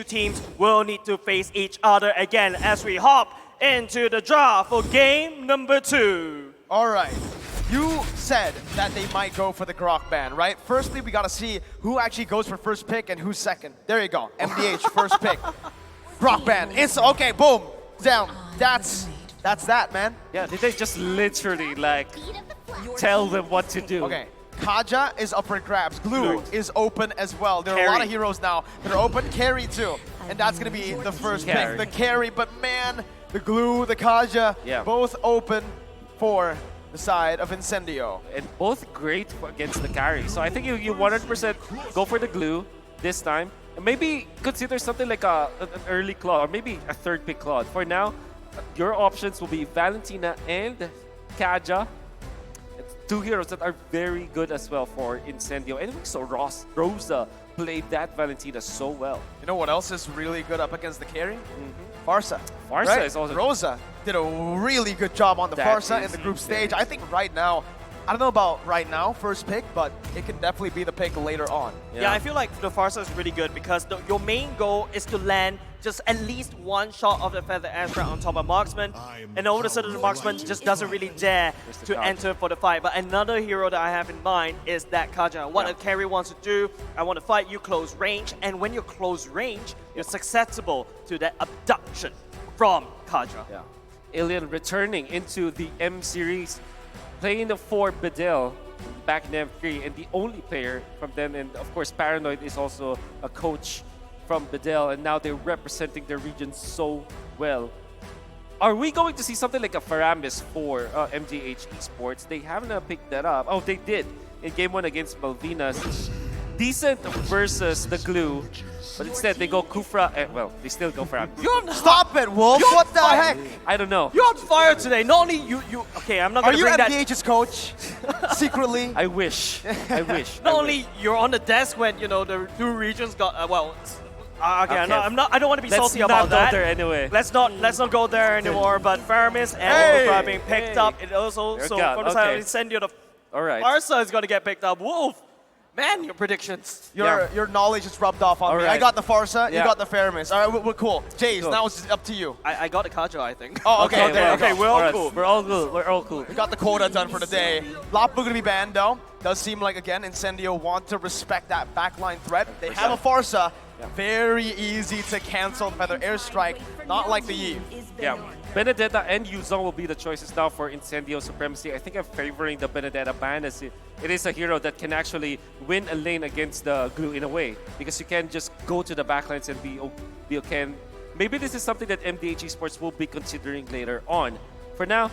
teams will need to face each other again as we hop into the draw for game number 2. All right. You said that they might go for the Grok ban, right? Firstly, we gotta see who actually goes for first pick and who's second. There you go. MDH, first pick. Grok ban. It's okay, boom. Down. That's that, man. Yeah, did they just literally like tell them what to do? Okay. Kaja is up for grabs. Glue is open as well. There are a lot of heroes now that are open. Carry too. And that's going to be the first pick. The carry. But man, the Glue, the Kaja, both open for the side of Incendio. And both great against the carry. So I think you 100% go for the Glue this time. And maybe consider something like an early Claude or maybe a third pick Claude. For now, your options will be Valentina and Kaja. Two heroes that are very good as well for Incendio. And we saw Rosa played that Valentina so well. You know what else is really good up against the carry? Farsa. Farsa is also... Rosa did a really good job on the Farsa in the group stage. I think right now, I don't know about right now, first pick, but it can definitely be the pick later on. Yeah, I feel like the Farsa is really good because your main goal is to land just at least one shot of the Feather Astra on top of Marksman, and all of a sudden the Marksman just doesn't really dare to enter for the fight. But another hero that I have in mind is that Kaja. What a carry wants to do, I want to fight you close range, and when you're close range, you're susceptible to that abduction from Kaja. Yeah. Alien returning into the M series, playing the 4 Bedell back in M3, and the only player from them, and of course Paranoid is also a coach from Bedell, and now they're representing their region so well. Are we going to see something like a Faramis for MDH Esports? They haven't picked that up. Oh, they did in Game 1 against Malvinas. Decent versus the Glue, but instead they go Kufra, well, they still go Faramis. Stop it, Wolf! What the heck? I don't know. You're on fire today. Not only you. Okay, I'm not Are gonna you bring that. MDH's coach? Secretly? I wish. I wish. Not only you're on the desk when the two regions got okay. I don't want to be salty about that. Let's not go there anyway. Let's not go there anymore. But Faramis and Kufra being picked up. It also from the side of Incendio, the Farsa is gonna get picked up. Wolf. Man, your predictions. Your knowledge is rubbed off on me. I got the Farsa, you got the Faramis. All right, we're cool. Jace, now it's up to you. I got the Kaja, I think. Oh, okay. Okay, we're all cool. We're all cool. We're all cool. We got the quota done for the day. Lapu gonna be banned though. Does seem like again Incendio want to respect that backline threat. They have a Farsa. Very easy to cancel Feather Airstrike, not like the Eve. Yeah. Benedetta and Yuzong will be the choices now for Incendio Supremacy. I think I'm favoring the Benedetta ban as it is a hero that can actually win a lane against the Glue in a way, because you can just go to the backlines and be okay. And maybe this is something that MDH Esports will be considering later on. For now,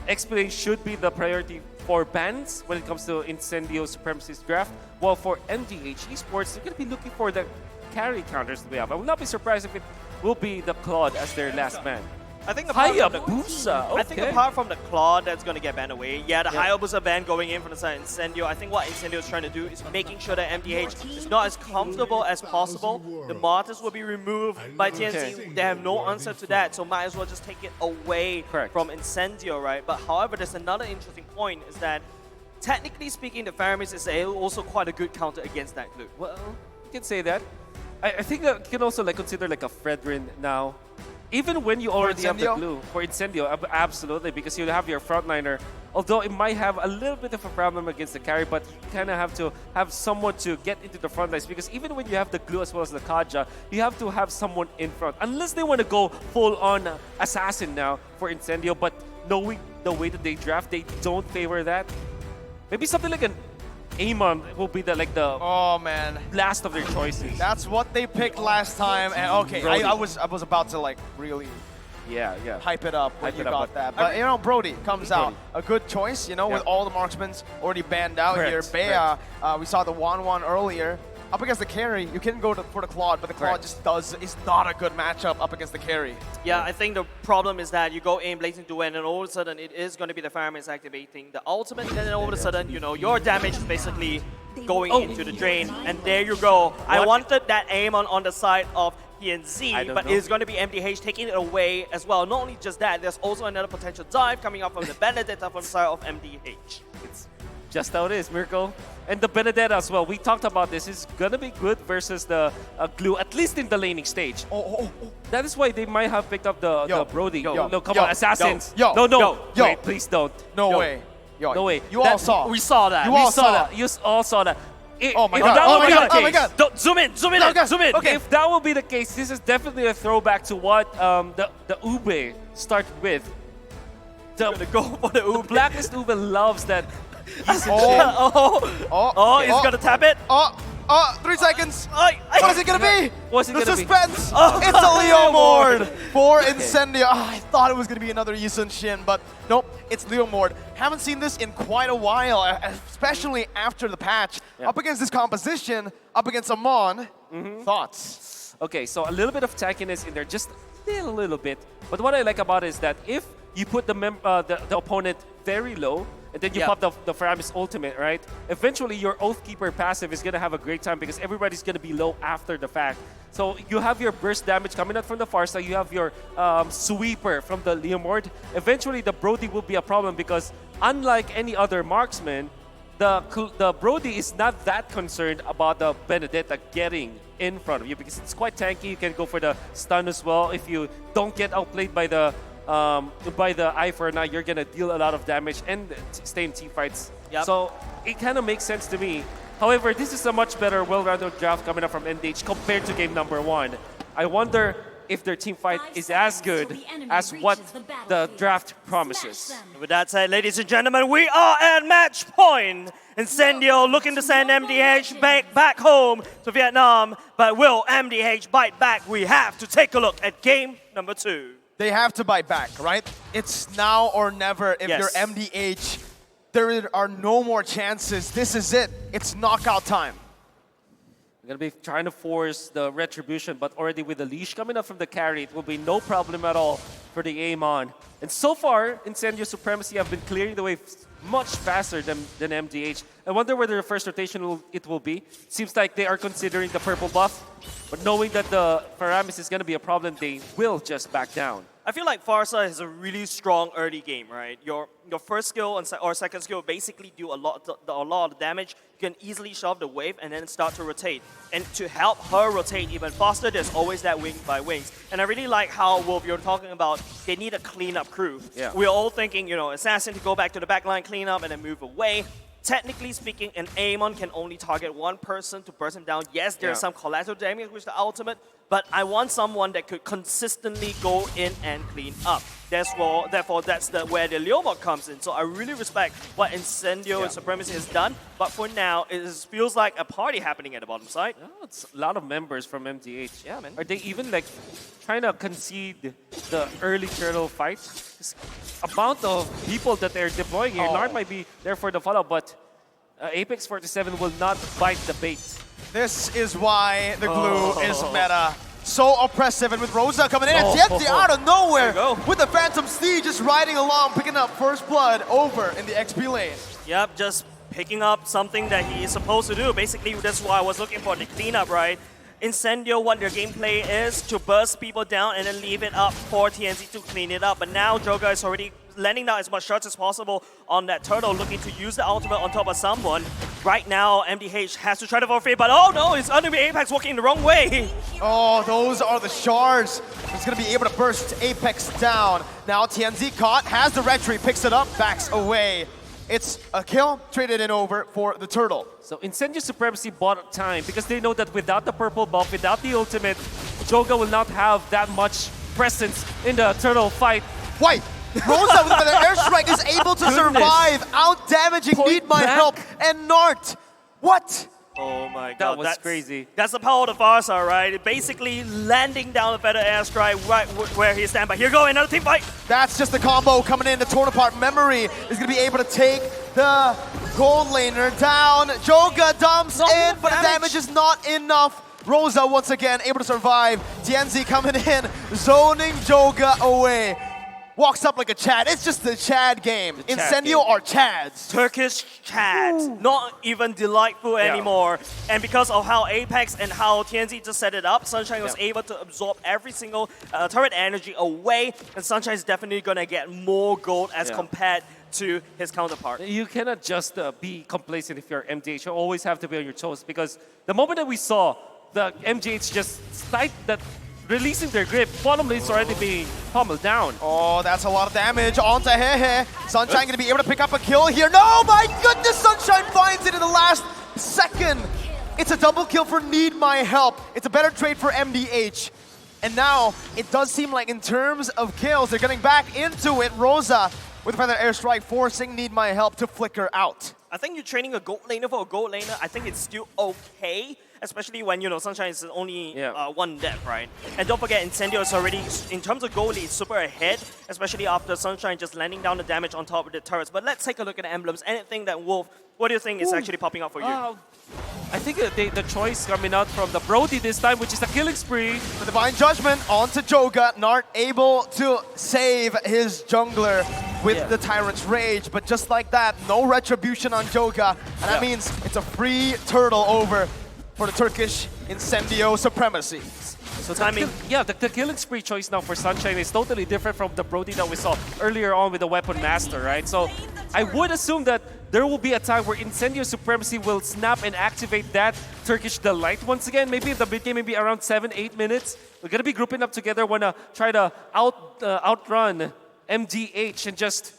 XP should be the priority for bans when it comes to Incendio Supremacy's draft, while for MDH Esports, they're going to be looking for the carry counters that we have. I will not be surprised if it will be the Claude as their last ban. I think apart from the Claude that's going to get banned away, the Hayabusa ban going in from the side of Incendio, I think what Incendio is trying to do is making sure that MDH is not as comfortable as possible. The Martyrs will be removed by TNC. They have no answer to that, so might as well just take it away from Incendio, right? But however, there's another interesting point is that technically speaking, the Faramis is also quite a good counter against that Glue. Well, you can say that. I think you can also consider a Fredrin now. Even when you already have the Glue for Incendio, absolutely, because you have your frontliner. Although it might have a little bit of a problem against the carry, but you kind of have to have someone to get into the front lines, because even when you have the Glue as well as the Kaja, you have to have someone in front. Unless they want to go full-on assassin now for Incendio, but knowing the way that they draft, they don't favor that. Maybe something like an Amon will be the last of their choices. That's what they picked last time, and I was about to really hype it up when you got that. But Brody comes out. A good choice, with all the marksmen already banned out here. Bea, we saw the 1-1 earlier. Up against the carry, you can go for the Claude, but the Claude is not a good matchup up against the carry. Yeah, I think the problem is that you go in Blazing Duel, and then all of a sudden it is going to be the Faramis activating the ultimate, and then all of a sudden, your damage is basically going into the drain, and there you go. I wanted that aim on the side of PNZ, but it's going to be MDH taking it away as well. Not only just that, there's also another potential dive coming up from the Benedetta from the side of MDH. Just how it is, Mirko. And the Benedetta as well. We talked about this. It's gonna be good versus the Glue, at least in the laning stage. That is why they might have picked up the Brody. No, come on, Assassins. Wait, please don't. No way. No way. You all saw. We saw that. You all saw that. Oh my god. Don't zoom in. Zoom in. Okay. If that will be the case, this is definitely a throwback to what the Ube started with. I'm gonna go for the Ube. Blacklist Ube loves that. He's gonna tap it. 3 seconds. What is it gonna be? What's it the gonna suspense. be? It's a Leomord for Incendio. I thought it was gonna be another Yisun Shin, but nope, it's Leomord. Haven't seen this in quite a while, especially after the patch. Up against this composition, up against Amon. Thoughts? Okay, so a little bit of tackiness in there, just a little bit. But what I like about it is that if you put the opponent very low, and then you pop the Faramis ultimate, right? Eventually, your Oathkeeper passive is going to have a great time because everybody's going to be low after the fact. So you have your burst damage coming out from the far side. You have your sweeper from the Leomord. Eventually, the Brody will be a problem because unlike any other marksman, the Brody is not that concerned about the Benedetta getting in front of you because it's quite tanky. You can go for the stun as well. If you don't get outplayed by the Eye for an Eye, you're gonna deal a lot of damage and stay in team fights. So it kind of makes sense to me. However, this is a much better, well-rounded draft coming up from MDH compared to game number 1. I wonder if their team fight is as good as what the draft promises. With that said, ladies and gentlemen, we are at match point. Incendio looking to send MDH back home to Vietnam, but will MDH bite back? We have to take a look at game number 2. They have to bite back, right? It's now or never. If you're MDH, there are no more chances. This is it. It's knockout time. We're going to be trying to force the retribution, but already with the leash coming up from the carry, it will be no problem at all for the Amon. And so far, Incendio Supremacy have been clearing the way much faster than MDH. I wonder whether the first rotation it will be. Seems like they are considering the purple buff, but knowing that the Faramis is going to be a problem, they will just back down. I feel like Farsa has a really strong early game, right? Your first skill or second skill basically do a lot of damage. You can easily shove the wave and then start to rotate. And to help her rotate even faster, there's always that wing by wings. And I really like how, Wolf, you're talking about they need a cleanup crew. We're all thinking, you know, Assassin to go back to the backline, clean up, and then move away. Technically speaking, an Amon can only target one person to burst him down. Yes, there's some collateral damage with the ultimate, but I want someone that could consistently go in and clean up. Therefore, that's where the Leomord comes in. So I really respect what Incendio and Supremacy has done, but for now, it feels like a party happening at the bottom side. Oh, it's a lot of members from MDH. Yeah, man. Are they even like trying to concede the early turtle fight? Amount of people that they're deploying here. Nard might be there for the follow-up, but Apex 47 will not bite the bait. This is why the glue is meta. So oppressive, and with Rosa coming in, and TNT out of nowhere with the Phantom Steed just riding along, picking up first blood over in the XP lane. Yep, just picking up something that he is supposed to do. Basically, that's why I was looking for the cleanup, right? Incendio, what their gameplay is to burst people down and then leave it up for TNZ to clean it up. But now Joga is already landing down as much shots as possible on that turtle, looking to use the ultimate on top of someone. Right now, MDH has to try to forfeit, but oh no, it's enemy Apex walking the wrong way. Oh, those are the shards. He's going to be able to burst Apex down. Now TNZ caught, has the retreat, picks it up, backs away. It's a kill, traded in over for the turtle. So Incendio Supremacy bought time because they know that without the purple buff, without the ultimate, Joga will not have that much presence in the turtle fight. White! Rosa with the airstrike is able to survive, out-damaging Need My Help, and Nart. What? Oh my god, that was crazy. That's the power of the Farsa, right? Basically landing down the feather airstrike right where he stands. But here go, another team fight. That's just the combo coming in. The torn apart memory is going to be able to take the gold laner down. Joga dumps in, but the damage is not enough. Rosa once again able to survive. TNZ coming in, zoning Joga away. walks up like a Chad. It's just the Chad game. The Chad Incendio game. are Chads. Turkish Chads, not even delightful anymore. And because of how Apex and how TNZ just set it up, Sunshine was able to absorb every single turret energy away, and Sunshine is definitely going to get more gold as compared to his counterpart. You cannot just be complacent if you're MDH. You always have to be on your toes, because the moment that we saw the MDH just releasing their grip, bottom lane is already being pummeled down. Oh, that's a lot of damage onto Hehe. Sunshine going to be able to pick up a kill here. No, my goodness, Sunshine finds it in the last second. It's a double kill for Need My Help. It's a better trade for MDH. And now, it does seem like in terms of kills, they're getting back into it. Rosa with a feather airstrike, forcing Need My Help to flicker out. I think you're training a gold laner for a gold laner. I think it's still okay, especially when, you know, Sunshine is only one death, right? And don't forget, Incendio is already, in terms of gold, he's super ahead, especially after Sunshine just landing down the damage on top of the turrets. But let's take a look at the emblems. Anything that Wolf, what do you think is actually popping up for you? I think the choice coming out from the Brody this time, which is a killing spree. The Divine Judgment onto Joga. Nart able to save his jungler with the Tyrant's Rage. But just like that, no retribution on Joga. And that means it's a free turtle over for the Turkish Incendio supremacy. So timing. The killing spree choice now for Sunshine is totally different from the Brody that we saw earlier on with the Weapon Master, right? So I would assume that there will be a time where Incendio Supremacy will snap and activate that Turkish Delight once again. Maybe in the mid game, maybe around 7-8 minutes. We're going to be grouping up together, want to try to outrun MDH and just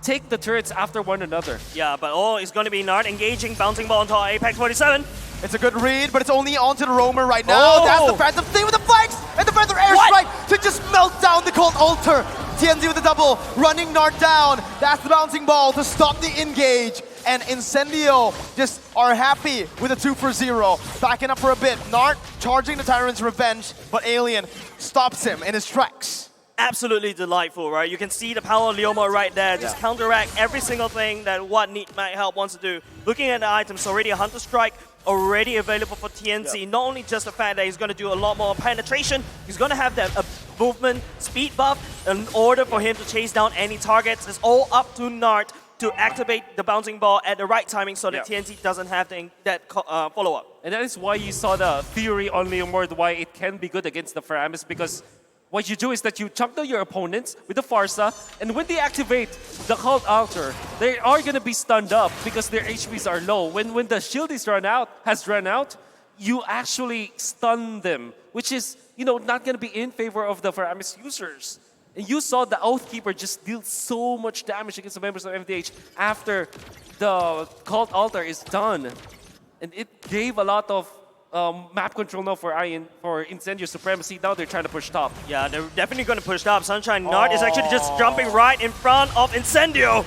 take the turrets after one another. Yeah, but it's going to be Nart engaging, bouncing ball onto Apex 47. It's a good read, but it's only onto the Roamer right now. That's the Phantom thing with the flanks and the Feather Airstrike to just melt down the Cold Altar. TNZ with the double, running Nart down. That's the bouncing ball to stop the engage. And Incendio just are happy with a 2 for 0. Backing up for a bit. Nart charging the Tyrant's Revenge, but Alien stops him in his tracks. Absolutely delightful, right? You can see the power of Leoma right there. Just counteract every single thing that what Need My Help wants to do. Looking at the items, already a Hunter Strike, already available for TNZ. Not only just the fact that he's going to do a lot more penetration, he's going to have that movement speed buff in order for him to chase down any targets. It's all up to Nart to activate the bouncing ball at the right timing so that TNZ doesn't have that follow-up. And that is why you saw the theory on Leomord, why it can be good against the Faramis, because what you do is that you chunk down your opponents with the Farsa, and when they activate the Cult Altar, they are going to be stunned up because their HPs are low. When the shield has run out, you actually stun them, which is, you know, not going to be in favor of the Faramis users. And you saw the Oathkeeper just deal so much damage against the members of MDH after the Cult Altar is done. And it gave a lot of map control now for Incendio Supremacy. Now they're trying to push top. Yeah, they're definitely going to push top. Sunshine Nart is actually just jumping right in front of Incendio.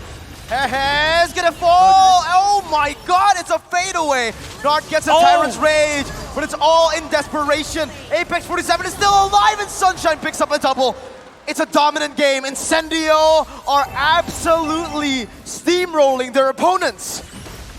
Hehe's gonna fall! Oh my god, it's a fadeaway! Nart gets a Tyrant's Rage, but it's all in desperation. Apex 47 is still alive and Sunshine picks up a double. It's a dominant game. Incendio are absolutely steamrolling their opponents.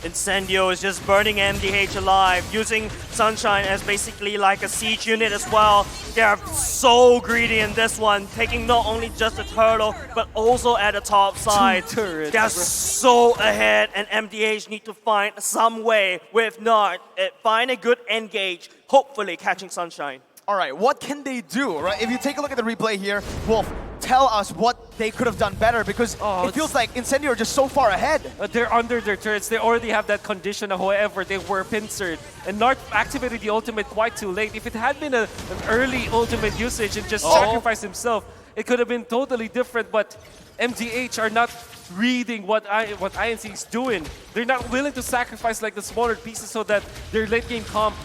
Incendio is just burning MDH alive, using Sunshine as basically like a siege unit as well. They are so greedy in this one, taking not only just the turtle, but also at the top side. They are so ahead, and MDH need to find some way with Nart, find a good engage, hopefully catching Sunshine. All right, what can they do, right? If you take a look at the replay here, Wolf, tell us what they could have done better, because it feels like Incendio are just so far ahead. They're under their turrets. They already have that condition. However, they were pincered. And Nart activated the ultimate quite too late. If it had been an early ultimate usage and just sacrificed himself, it could have been totally different. But MDH are not reading what INC is doing. They're not willing to sacrifice like the smaller pieces so that their late game comp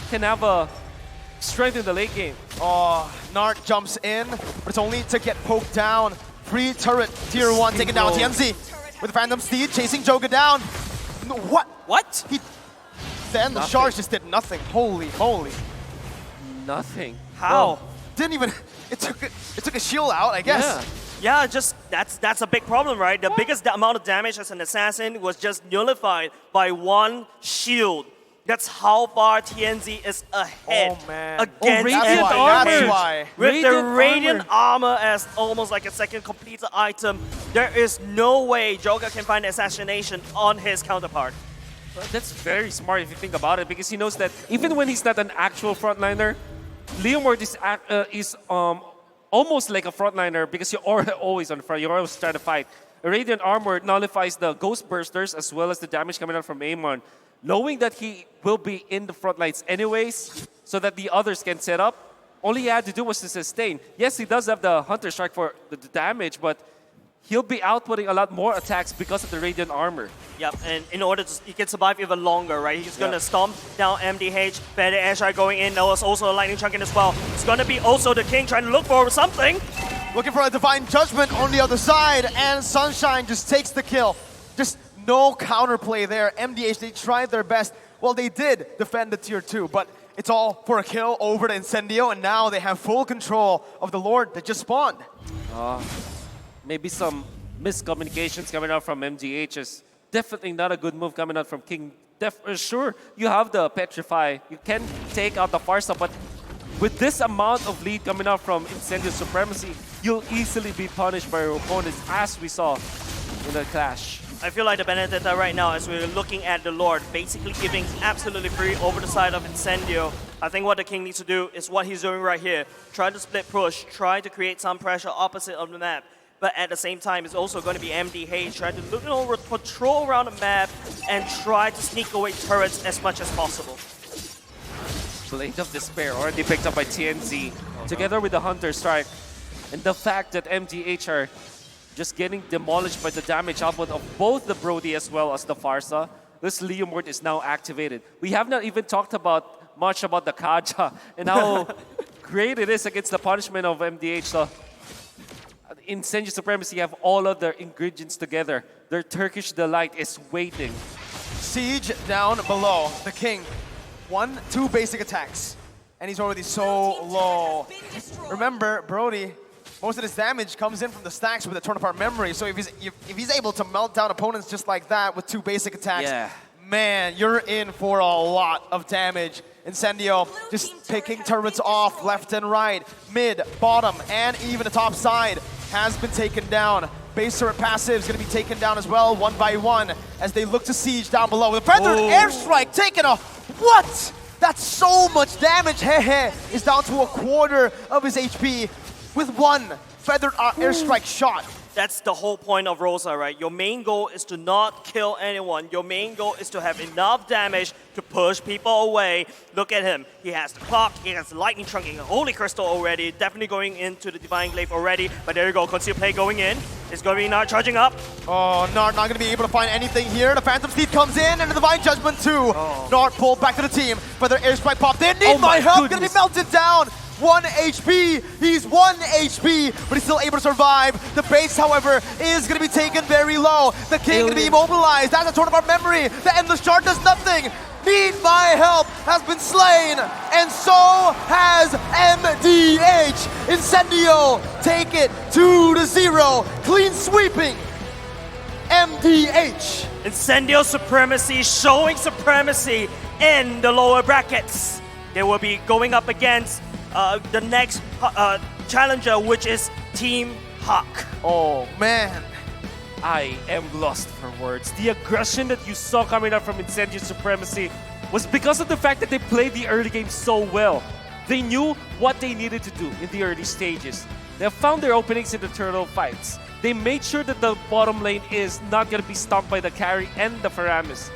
can have a strength in the late game. Nart jumps in, but it's only to get poked down. Free turret, tier 1 taken down. TNZ with Phantom Steed chasing Joga down. No, what? What? Then the charge just did nothing. Holy moly. Nothing. How? Didn't even, it took a shield out, I guess. Yeah, just that's a big problem, right? The biggest amount of damage as an assassin was just nullified by one shield. That's how far TNZ is ahead against Radiant MDH. Armor. That's why. With the Radiant Radiant Armor as almost like a second completed item, there is no way Joga can find assassination on his counterpart. That's very smart if you think about it, because he knows that even when he's not an actual frontliner, Leomord is almost like a frontliner because you're always on the front. You're always trying to fight. Radiant Armor nullifies the Ghost Bursters as well as the damage coming out from Amon. Knowing that he will be in the front lines anyways, so that the others can set up, all he had to do was to sustain. Yes, he does have the Hunter Strike for the damage, but he'll be outputting a lot more attacks because of the Radiant Armor. Yep, and in order to, he can survive even longer, right? He's gonna stomp down MDH, Feather Airstrike going in, there was also a Lightning Chunk in as well. It's gonna be also the King trying to look for something. Looking for a Divine Judgment on the other side, and Sunshine just takes the kill. Just no counterplay there. MDH, they tried their best. Well, they did defend the tier 2, but it's all for a kill over the Incendio, and now they have full control of the Lord that just spawned. Maybe some miscommunications coming out from MDH is definitely not a good move coming out from King. Sure, you have the Petrify. You can take out the Farsa, but with this amount of lead coming out from Incendio Supremacy, you'll easily be punished by your opponents, as we saw in the clash. I feel like the Benedetta right now, as we're looking at the Lord, basically giving absolutely free over the side of Incendio. I think what the King needs to do is what he's doing right here. Try to split push, try to create some pressure opposite of the map. But at the same time, it's also going to be MDH trying to patrol around the map and try to sneak away turrets as much as possible. Blade of Despair already picked up by TNZ, together with the Hunter Strike. And the fact that MDH are just getting demolished by the damage output of both the Brody as well as the Farsa. This Leomord is now activated. We have not even talked much about the Kaja and how great it is against the punishment of MDH. So in Incendio Supremacy, you have all of their ingredients together. Their Turkish delight is waiting. Siege down below. The King, 2 basic attacks, and he's already so low. Remember, Brody, most of his damage comes in from the stacks with the torn apart memory. So if he's able to melt down opponents just like that with 2 basic attacks, man, you're in for a lot of damage. Incendio just picking turrets off left and right, mid, bottom, and even the top side has been taken down. Base turret passive is going to be taken down as well, 1 by 1, as they look to siege down below. The Feathered Airstrike taking a... What? That's so much damage. Hehe is down to a quarter of his HP with 1 Feathered Airstrike shot. That's the whole point of Rosa, right? Your main goal is to not kill anyone. Your main goal is to have enough damage to push people away. Look at him. He has the clock, he has the lightning trunking, Holy Crystal already, definitely going into the Divine Glaive already. But there you go, Conceal Play going in. It's going to be Nart charging up. Oh, Nart not going to be able to find anything here. The Phantom Steed comes in, and the Divine Judgment too. Nart pulled back to the team, but their airstrike popped in. Need my help, going to be melted down. 1 HP, he's 1 HP, but he's still able to survive. The base, however, is going to be taken very low. The King going to be immobilized. That's a torn apart memory. The Endless Shard does nothing. Need my help has been slain, and so has MDH. Incendio take it 2-0, clean sweeping MDH. Incendio Supremacy showing supremacy in the lower brackets. They will be going up against the next challenger, which is Team Hawk. Oh man, I am lost for words. The aggression that you saw coming out from Incendio Supremacy was because of the fact that they played the early game so well. They knew what they needed to do in the early stages. They have found their openings in the turtle fights. They made sure that the bottom lane is not going to be stomped by the carry and the Faramis.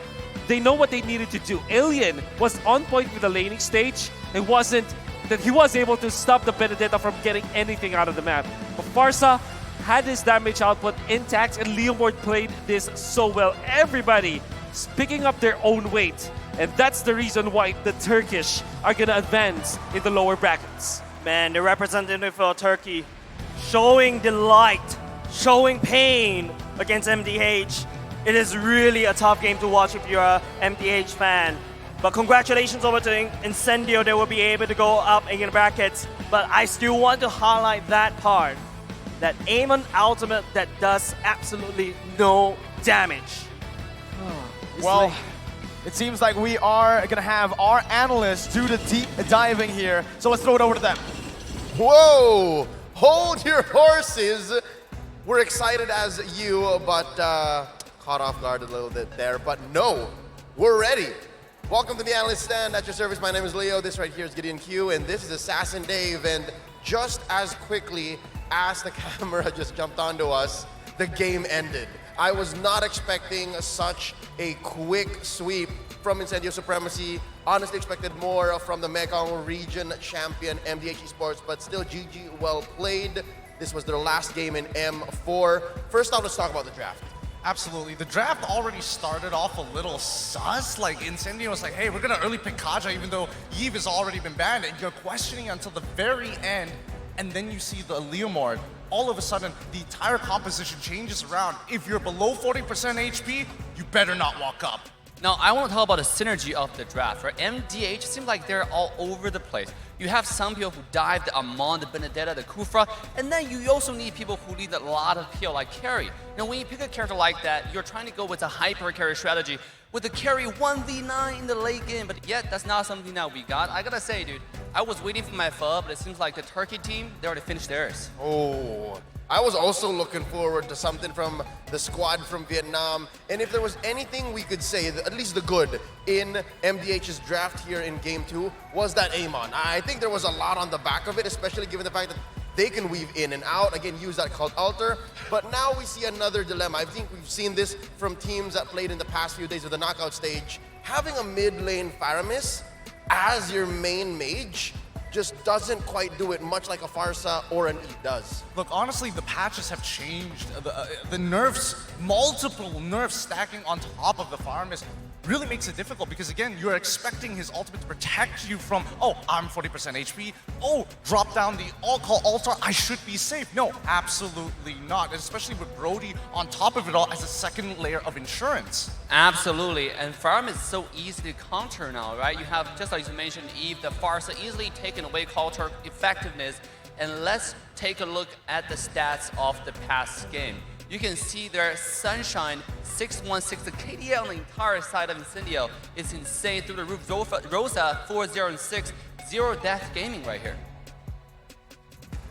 They know what they needed to do. Alien was on point with the laning stage. It wasn't that he was able to stop the Benedetta from getting anything out of the map. But Farsa had his damage output intact, and Leomord played this so well. Everybody is picking up their own weight, and that's the reason why the Turkish are gonna advance in the lower brackets. Man, the representative for Turkey showing delight, showing pain against MDH. It is really a tough game to watch if you're a MDH fan. But congratulations over to Incendio, they will be able to go up in the brackets. But I still want to highlight that part. That Amon ultimate that does absolutely no damage. Well, It seems like we are going to have our analysts do the deep diving here. So let's throw it over to them. Whoa! Hold your horses. We're excited as you, but caught off guard a little bit there. But no, we're ready. Welcome to the analyst stand. At your service, my name is Leo. This right here is Gideon Q, and this is Assassin Dave. And just as quickly as the camera just jumped onto us, the game ended. I was not expecting such a quick sweep from Incendio Supremacy. Honestly expected more from the Mekong region champion MDH Esports, but still GG, well played. This was their last game in M4. First off, let's talk about the draft. Absolutely. The draft already started off a little sus. Like, Incendio was like, hey, we're going to early pick Kaja, even though Yves has already been banned. And you're questioning until the very end. And then you see the Leomord. All of a sudden, the entire composition changes around. If you're below 40% HP, you better not walk up. Now, I want to talk about the synergy of the draft, right? MDH seems like they're all over the place. You have some people who dive, the Amon, the Benedetta, the Kufra, and then you also need people who lead a lot of kill, like carry. Now, when you pick a character like that, you're trying to go with a hyper carry strategy with the carry 1v9 in the late game, but yet that's not something that we got. I gotta say, dude, I was waiting for my FUB, but it seems like the Turkey team, they already finished theirs. Oh, I was also looking forward to something from the squad from Vietnam. And if there was anything we could say, at least the good, in MDH's draft here in Game 2, was that Amon. I think there was a lot on the back of it, especially given the fact that they can weave in and out, again, use that called altar. But now we see another dilemma. I think we've seen this from teams that played in the past few days of the knockout stage. Having a mid lane Faramis as your main mage just doesn't quite do it, much like a Farsa or an E does. Look, honestly, the patches have changed. The nerfs, multiple nerfs stacking on top of the Faramis really makes it difficult because, again, you're expecting his ultimate to protect you from, oh, I'm 40% HP, oh, drop down the all-call altar, I should be safe. No, absolutely not, and especially with Brody on top of it all as a second layer of insurance. Absolutely, and Farm is so easy to counter now, right? You have, just like you mentioned, Eve, the Farsa easily taken away counter effectiveness, and let's take a look at the stats of the past game. You can see their Sunshine 616, the KDL on the entire side of Incendio is insane through the roof. Rosa 4-0 and 6, 0 death gaming right here.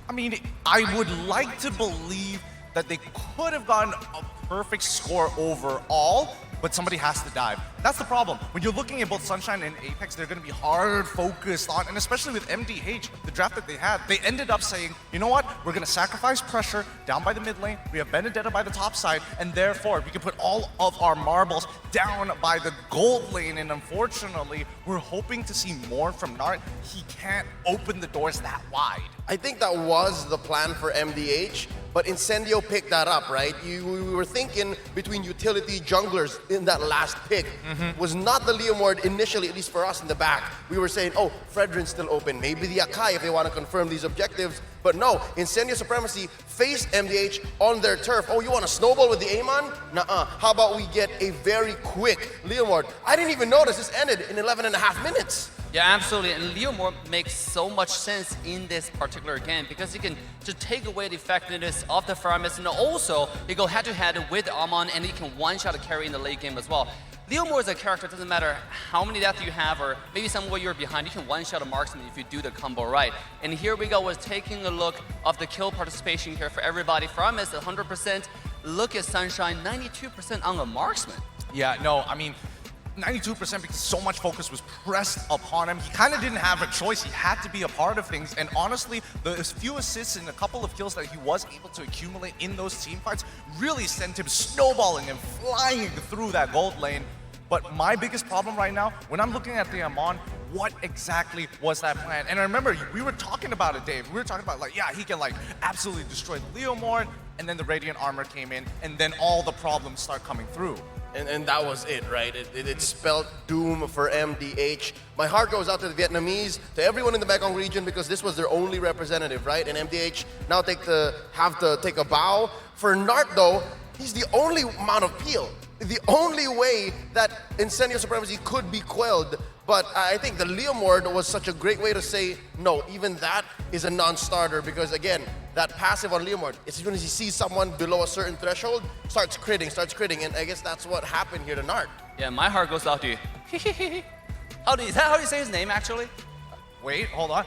I mean, I would like to believe that they could have gotten a perfect score overall, but somebody has to dive. That's the problem. When you're looking at both Sunshine and Apex, they're going to be hard focused on, and especially with MDH, the draft that they had, they ended up saying, you know what, we're going to sacrifice pressure down by the mid lane, we have Benedetta by the top side, and therefore we can put all of our marbles down by the gold lane, and unfortunately, we're hoping to see more from Nart. He can't open the doors that wide. I think that was the plan for MDH, but Incendio picked that up, right? We were thinking between utility junglers in that last pick was not the Leomord initially, at least for us in the back. We were saying, oh, Fredrin's still open, maybe the Akai if they want to confirm these objectives. But no, Incendio Supremacy faced MDH on their turf. Oh, you want to snowball with the Amon? Nuh-uh. How about we get a very quick Leomord? I didn't even notice this ended in 11.5 minutes. Yeah, absolutely, and Leomord makes so much sense in this particular game because he can just take away the effectiveness of the Faramis, and also he go head-to-head with Amon, and he can one-shot a carry in the late game as well. Leomord is a character, it doesn't matter how many deaths you have or maybe somewhere you're behind, you can one-shot a marksman if you do the combo right. And here we go with taking a look of the kill participation here for everybody. Faramis 100%, look at Sunshine, 92% on a marksman. Yeah, no, I mean, 92% because so much focus was pressed upon him. He kind of didn't have a choice. He had to be a part of things. And honestly, the few assists and a couple of kills that he was able to accumulate in those team fights really sent him snowballing and flying through that gold lane. But my biggest problem right now, when I'm looking at the Amon, what exactly was that plan? And I remember we were talking about it, Dave. We were talking about, like, yeah, he can, like, absolutely destroy the Leomord, and then the Radiant Armor came in, and then all the problems start coming through. And that was it, right? It spelled doom for MDH. My heart goes out to the Vietnamese, to everyone in the Mekong region, because this was their only representative, right? And MDH now have to take a bow. For Nart, though, he's the only amount of peel. The only way that Incendio Supremacy could be quelled. But I think the Leomord was such a great way to say, no, even that is a non-starter, because again, that passive on Leomord, as soon as he sees someone below a certain threshold, starts critting, and I guess that's what happened here to Nart. Yeah, my heart goes out to you. Is that how you say his name actually? Wait, hold on.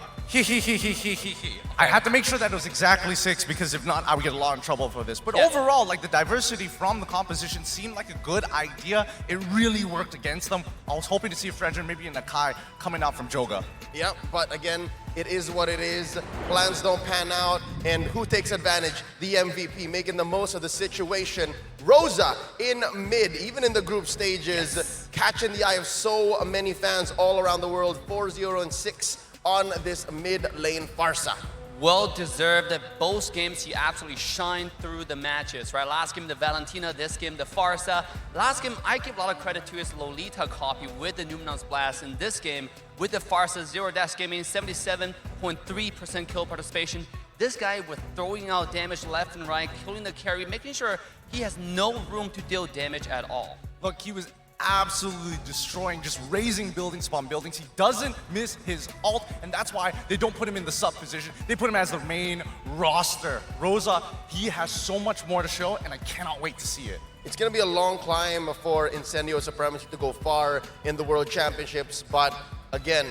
I had to make sure that it was exactly 6 because if not, I would get a lot of trouble for this. But overall, like the diversity from the composition seemed like a good idea. It really worked against them. I was hoping to see Fredrin, maybe in a Kai, coming out from Joga. Yep, but again, it is what it is. Plans don't pan out, and who takes advantage? The MVP, making the most of the situation. Rosa in mid, even in the group stages, catching the eye of so many fans all around the world. 4-0 and 6 on this mid lane Farsa. Well deserved that both games he absolutely shined through the matches, right? Last game the Valentina, this game the Farsa. Last game I give a lot of credit to his Lolita copy with the Numenon's Blast. In this game with the Farsa, Zero Dash Gaming, 77.3% kill participation. This guy with throwing out damage left and right, killing the carry, making sure he has no room to deal damage at all. Look, he was absolutely destroying, just raising buildings upon buildings. He doesn't miss his ult, and that's why they don't put him in the sub position. They put him as the main roster. Rosa, he has so much more to show, and I cannot wait to see it. It's going to be a long climb for Incendio Supremacy to go far in the World Championships, but again,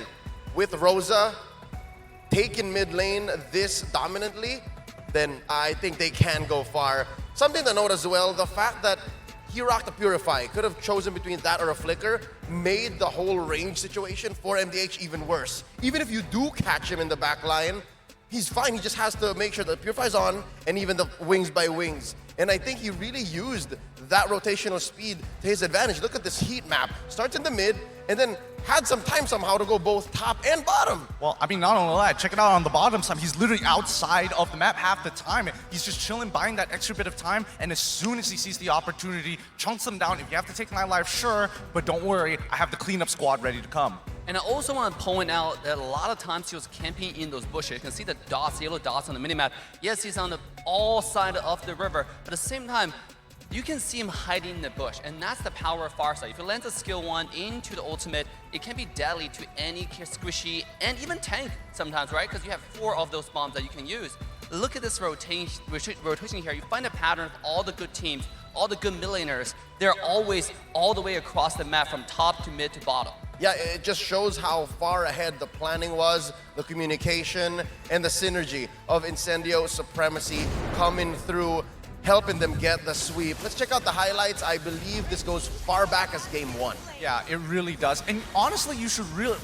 with Rosa taking mid lane this dominantly, then I think they can go far. Something to note as well, the fact that he rocked the Purify, could have chosen between that or a Flicker, made the whole range situation for MDH even worse. Even if you do catch him in the back line, he's fine. He just has to make sure the Purify's on and even the wings by wings. And I think he really used that rotational speed to his advantage. Look at this heat map. Starts in the mid and then had some time somehow to go both top and bottom. Well, I mean, not only that, check it out on the bottom side. He's literally outside of the map half the time. He's just chilling, buying that extra bit of time, and as soon as he sees the opportunity, chunks them down. If you have to take my life, sure, but don't worry, I have the cleanup squad ready to come. And I also want to point out that a lot of times he was camping in those bushes. You can see the dots, yellow dots on the minimap. Yes, he's on the all side of the river, but at the same time, you can see him hiding in the bush, and that's the power of Farsa. If you land a skill 1 into the ultimate, it can be deadly to any squishy and even tank sometimes, right? Because you have 4 of those bombs that you can use. Look at this rotation here. You find a pattern of all the good teams, all the good mid laners. They're always all the way across the map from top to mid to bottom. Yeah, it just shows how far ahead the planning was, the communication, and the synergy of Incendio Supremacy coming through, helping them get the sweep. Let's check out the highlights. I believe this goes far back as game 1. Yeah, it really does. And honestly,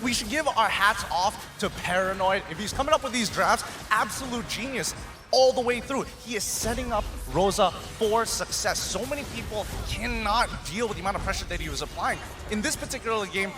we should give our hats off to Paranoid. If he's coming up with these drafts, absolute genius all the way through. He is setting up Rosa for success. So many people cannot deal with the amount of pressure that he was applying. In this particular game,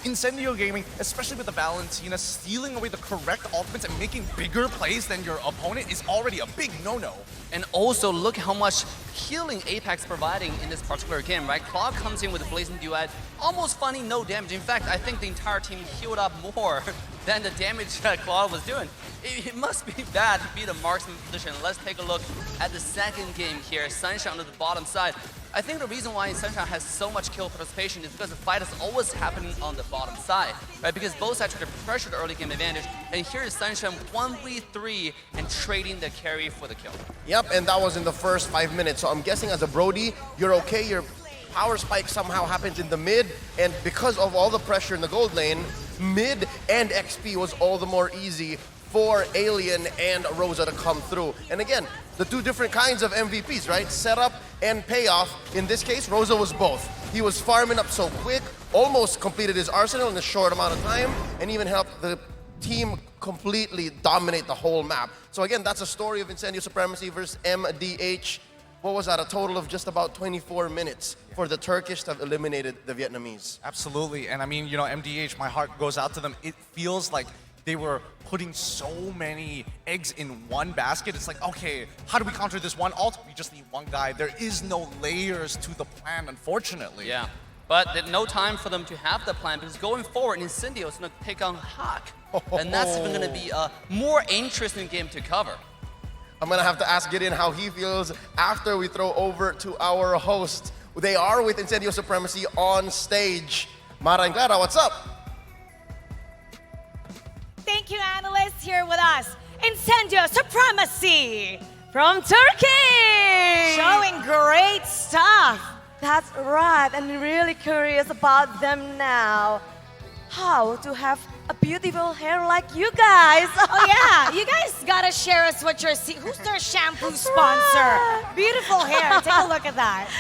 Incendio Gaming, especially with the Valentina, stealing away the correct ultimates and making bigger plays than your opponent is already a big no-no. And also, look how much healing Apex providing in this particular game, right? Claude comes in with a Blazing Duet, almost finding no damage. In fact, I think the entire team healed up more than the damage that Claude was doing. It must be bad to be the marksman position. Let's take a look at the second game here. Sunshine on the bottom side. I think the reason why Sunshine has so much kill participation is because the fight is always happening on the bottom side, right? Because both sides try to pressure the early game advantage, and here is Sunshine 1v3 and trading the carry for the kill. Yep, and that was in the first 5 minutes. So I'm guessing as a Brody, you're okay. Your power spike somehow happens in the mid, and because of all the pressure in the gold lane, mid and XP was all the more easy for Alien and Rosa to come through. And again, the 2 different kinds of MVPs, right? Setup and payoff. In this case, Rosa was both. He was farming up so quick, almost completed his arsenal in a short amount of time, and even helped the team completely dominate the whole map. So again, that's a story of Incendio Supremacy versus MDH. What was that? A total of just about 24 minutes for the Turkish to have eliminated the Vietnamese. Absolutely, and I mean, you know, MDH, my heart goes out to them. It feels like they were putting so many eggs in one basket. It's like, okay, how do we counter this one ult? We just need one guy. There is no layers to the plan, unfortunately. Yeah, but there's no time for them to have the plan because going forward, Incendio is going to take on Hawk. And that's even going to be a more interesting game to cover. I'm going to have to ask Gideon how he feels after we throw over to our host. They are with Incendio Supremacy on stage. Mara and Clara, what's up? Thank you, analysts, here with us. Incendio Supremacy from Turkey! Showing great stuff. That's right, and really curious about them now. How to have a beautiful hair like you guys. Oh yeah, you guys gotta share us what you're seeing. Who's their shampoo sponsor? Beautiful hair. Take a look at that.